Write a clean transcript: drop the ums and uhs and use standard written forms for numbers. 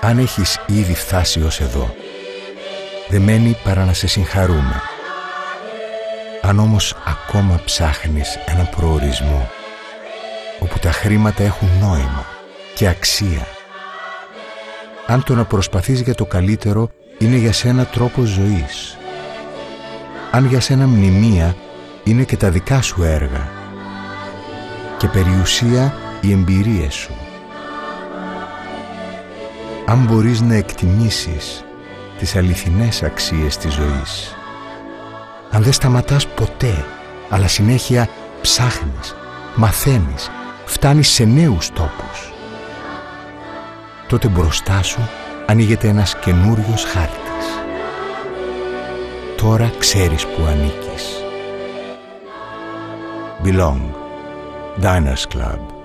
Αν έχεις ήδη φτάσει ως εδώ, δεν μένει παρά να σε συγχαρούμε. Αν όμως ακόμα ψάχνεις έναν προορισμό όπου τα χρήματα έχουν νόημα και αξία, αν το να προσπαθείς για το καλύτερο είναι για σένα τρόπος ζωής, αν για σένα μνημεία είναι και τα δικά σου έργα και περιουσία οι εμπειρίες σου, αν μπορείς να εκτιμήσεις τις αληθινές αξίες της ζωής, αν δεν σταματάς ποτέ, αλλά συνέχεια ψάχνεις, μαθαίνεις, φτάνεις σε νέους τόπους, τότε μπροστά σου ανοίγεται ένας καινούριος χάρτης. Τώρα ξέρεις που ανήκεις. Belong. Diners Club.